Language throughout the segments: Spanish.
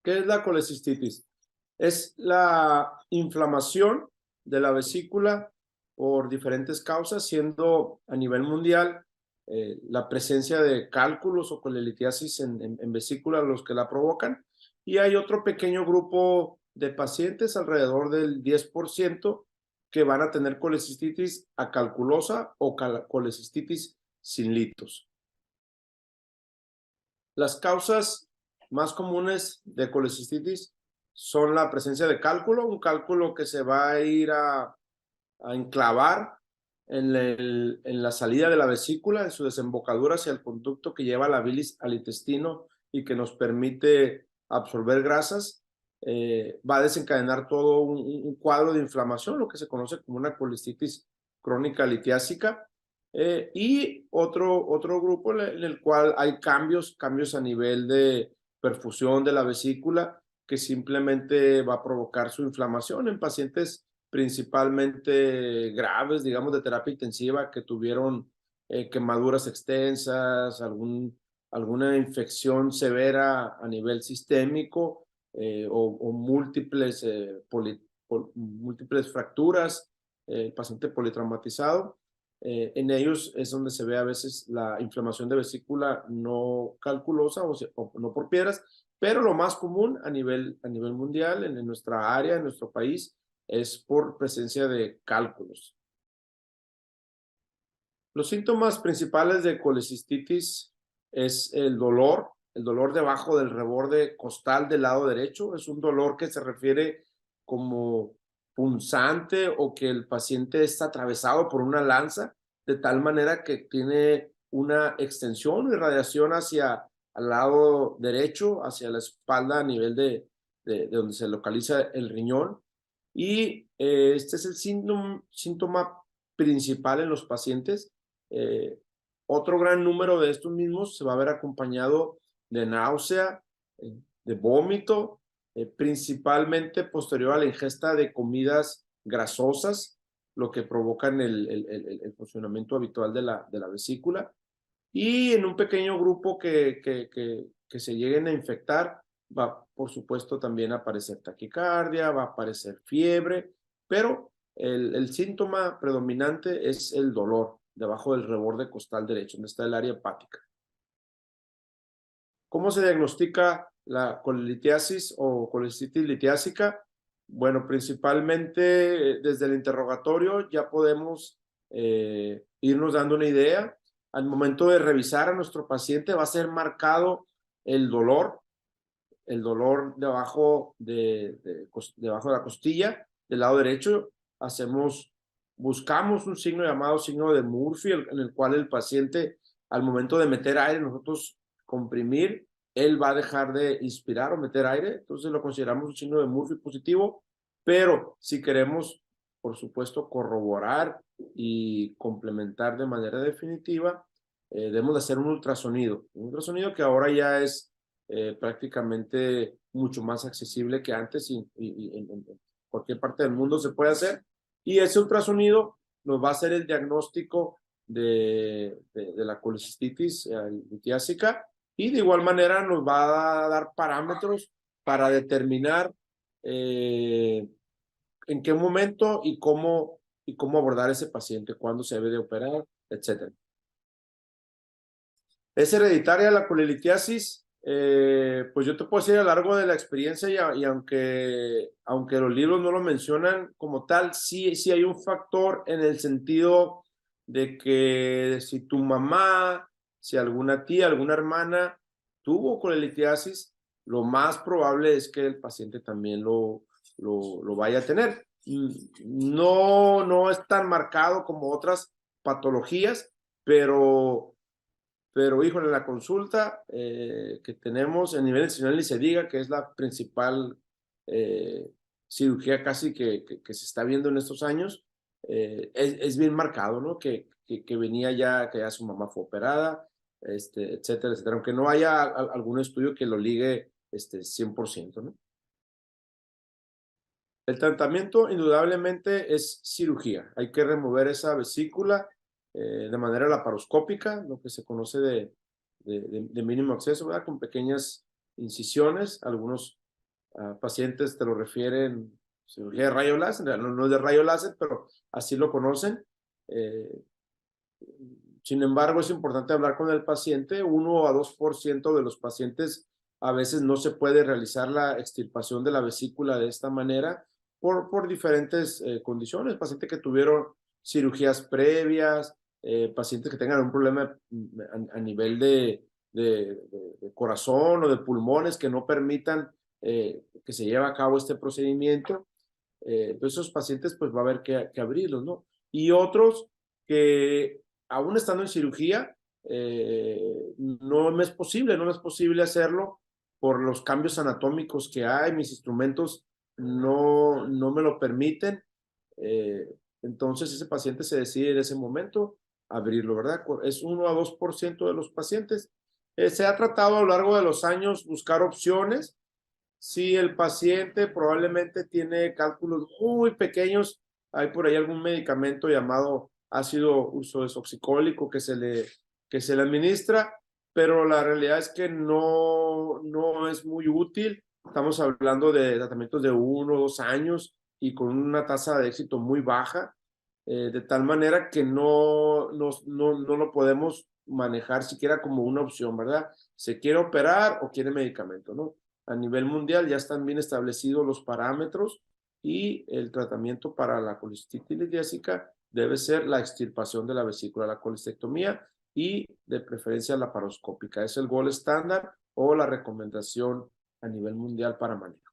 ¿Qué es la colecistitis? Es la inflamación de la vesícula por diferentes causas, siendo a nivel mundial la presencia de cálculos o colelitiasis en vesícula los que la provocan. Y hay otro pequeño grupo de pacientes, alrededor del 10%, que van a tener colecistitis acalculosa o colecistitis sin litos. Las causas más comunes de colecistitis son la presencia de cálculo, un cálculo que se va a ir a enclavar en la salida de la vesícula, en su desembocadura hacia el conducto que lleva la bilis al intestino y que nos permite absorber grasas. Va a desencadenar todo un cuadro de inflamación, lo que se conoce como una colecistitis crónica litiásica. Y otro grupo en el cual hay cambios a nivel de perfusión de la vesícula, que simplemente va a provocar su inflamación en pacientes principalmente graves, digamos, de terapia intensiva, que tuvieron quemaduras extensas, alguna infección severa a nivel sistémico, o múltiples, múltiples fracturas, paciente politraumatizado. En ellos es donde se ve a veces la inflamación de vesícula no calculosa o no por piedras, pero lo más común a nivel mundial, en nuestra área, en nuestro país, es por presencia de cálculos. Los síntomas principales de colecistitis es el dolor debajo del reborde costal del lado derecho. Es un dolor que se refiere como punzante o que el paciente está atravesado por una lanza, de tal manera que tiene una extensión y radiación hacia el lado derecho, hacia la espalda a nivel de donde se localiza el riñón. Y este es el síntoma principal en los pacientes. Otro gran número de estos mismos se va a ver acompañado de náusea, de vómito, principalmente posterior a la ingesta de comidas grasosas, lo que provocan el funcionamiento habitual de la vesícula. Y en un pequeño grupo que se lleguen a infectar, va por supuesto también a aparecer taquicardia, va a aparecer fiebre, pero el síntoma predominante es el dolor debajo del reborde costal derecho, donde está el área hepática. ¿Cómo se diagnostica la colelitiasis o colecistitis litiásica? Bueno, principalmente desde el interrogatorio ya podemos irnos dando una idea. Al momento de revisar a nuestro paciente va a ser marcado el dolor debajo debajo de la costilla del lado derecho. Buscamos un signo llamado signo de Murphy, en el cual el paciente, al momento de meter aire, nosotros comprimir, él va a dejar de inspirar o meter aire. Entonces lo consideramos un signo de Murphy positivo. Pero si queremos, por supuesto, corroborar y complementar de manera definitiva, debemos de hacer un ultrasonido que ahora ya es prácticamente mucho más accesible que antes, y en cualquier parte del mundo se puede hacer. Y ese ultrasonido nos va a hacer el diagnóstico de la colecistitis litiásica, y de igual manera nos va a dar parámetros para determinar en qué momento y cómo abordar ese paciente, cuándo se debe de operar, etc. ¿Es hereditaria la colelitiasis? Pues yo te puedo decir a lo largo de la experiencia, y aunque los libros no lo mencionan como tal, sí hay un factor en el sentido de que si tu mamá, si alguna tía, alguna hermana tuvo colelitiasis, lo más probable es que el paciente también lo vaya a tener. No es tan marcado como otras patologías, pero híjole, la consulta que tenemos a nivel nacional, y se diga que es la principal cirugía casi que se está viendo en estos años, es bien marcado, ¿no? Que venía ya, que ya su mamá fue operada, etcétera, etcétera, aunque no haya algún estudio que lo ligue 100%, ¿no? El tratamiento indudablemente es cirugía. Hay que remover esa vesícula de manera laparoscópica, lo que se conoce de mínimo acceso, ¿verdad? Con pequeñas incisiones. Algunos pacientes te lo refieren cirugía de rayo láser, no es de rayo láser, pero así lo conocen. Sin embargo, es importante hablar con el paciente. 1 a 2% de los pacientes a veces no se puede realizar la extirpación de la vesícula de esta manera por diferentes condiciones. Pacientes que tuvieron cirugías previas, pacientes que tengan un problema a nivel de corazón o de pulmones que no permitan que se lleve a cabo este procedimiento. Pues esos pacientes pues va a haber que abrirlos, ¿no? Y otros que aún estando en cirugía, no me es posible hacerlo por los cambios anatómicos que hay, mis instrumentos no me lo permiten. Eh, entonces ese paciente se decide en ese momento abrirlo, ¿verdad? Es 1 a 2% de los pacientes. Se ha tratado a lo largo de los años buscar opciones. Si el paciente probablemente tiene cálculos muy pequeños, hay por ahí algún medicamento llamado ácido ursodesoxicólico que se le administra, pero la realidad es que no es muy útil. Estamos hablando de tratamientos de 1 o 2 años y con una tasa de éxito muy baja, de tal manera que no lo podemos manejar siquiera como una opción, ¿verdad? ¿Se quiere operar o quiere medicamento, no? A nivel mundial ya están bien establecidos los parámetros y el tratamiento para la colicistitis litiásica debe ser la extirpación de la vesícula, la colistectomía y de preferencia laparoscópica. Es el gold estándar o la recomendación a nivel mundial para manejo.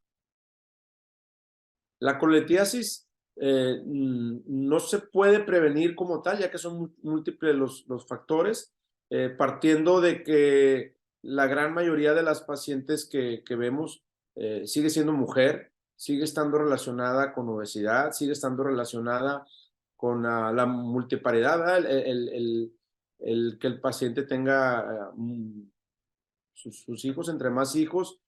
La colitiasis no se puede prevenir como tal, ya que son múltiples los factores, partiendo de que la gran mayoría de las pacientes que vemos sigue siendo mujer, sigue estando relacionada con obesidad, sigue estando relacionada con la multiparidad, el que el paciente tenga sus hijos, entre más hijos,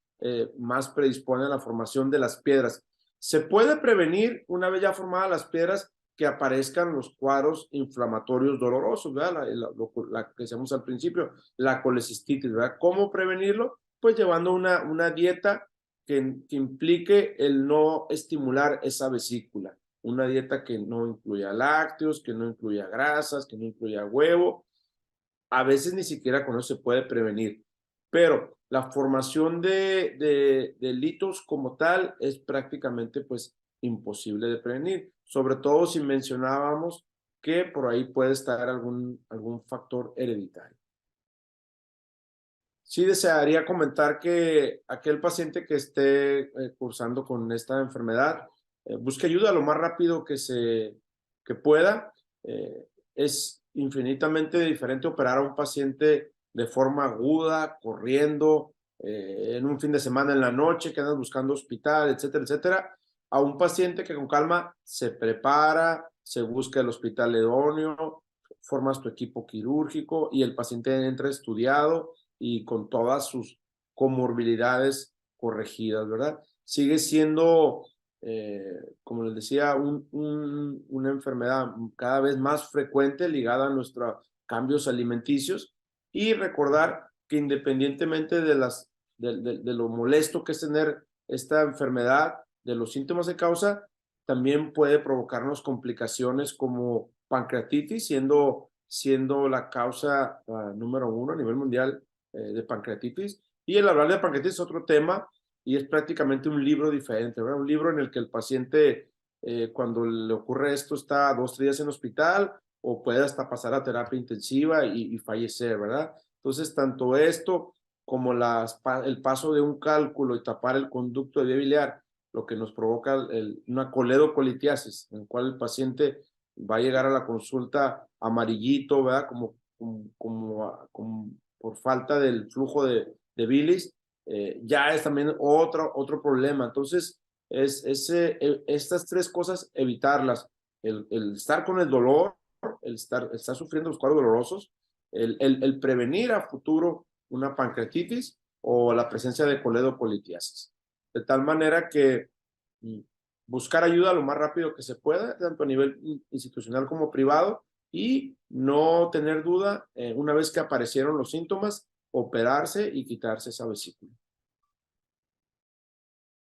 más predispone a la formación de las piedras. Se puede prevenir, una vez ya formadas las piedras, que aparezcan los cuadros inflamatorios dolorosos, ¿verdad? La que decíamos al principio, la colecistitis, ¿verdad? ¿Cómo prevenirlo? Pues llevando una dieta que implique el no estimular esa vesícula. Una dieta que no incluya lácteos, que no incluya grasas, que no incluya huevo. A veces ni siquiera con eso se puede prevenir. Pero la formación de litos como tal es prácticamente pues imposible de prevenir, sobre todo si mencionábamos que por ahí puede estar algún factor hereditario. Sí desearía comentar que aquel paciente que esté cursando con esta enfermedad busque ayuda lo más rápido que pueda. Es infinitamente diferente operar a un paciente de forma aguda, corriendo, en un fin de semana en la noche, que andas buscando hospital, etcétera, etcétera, a un paciente que con calma se prepara, se busca el hospital idóneo, formas tu equipo quirúrgico y el paciente entra estudiado y con todas sus comorbilidades corregidas, ¿verdad? Sigue siendo, como les decía, una enfermedad cada vez más frecuente ligada a nuestros cambios alimenticios y recordar que independientemente de lo molesto que es tener esta enfermedad, de los síntomas que causa, también puede provocarnos complicaciones como pancreatitis, siendo la causa número 1 a nivel mundial de pancreatitis. Y el hablar de pancreatitis es otro tema y es prácticamente un libro diferente, ¿verdad? Un libro en el que el paciente, cuando le ocurre esto, está 2 o 3 días en hospital o puede hasta pasar a terapia intensiva y fallecer, ¿verdad? Entonces, tanto esto como el paso de un cálculo y tapar el conducto de vía biliar, lo que nos provoca una coledocolitiasis, en el cual el paciente va a llegar a la consulta amarillito, ¿verdad? Como por falta del flujo de bilis, ya es también otro problema. Entonces, estas 3 cosas, evitarlas. El estar con el dolor, el estar sufriendo los cuadros dolorosos, el prevenir a futuro una pancreatitis o la presencia de coledocolitiasis. De tal manera que buscar ayuda lo más rápido que se pueda, tanto a nivel institucional como privado, y no tener duda, una vez que aparecieron los síntomas, operarse y quitarse esa vesícula.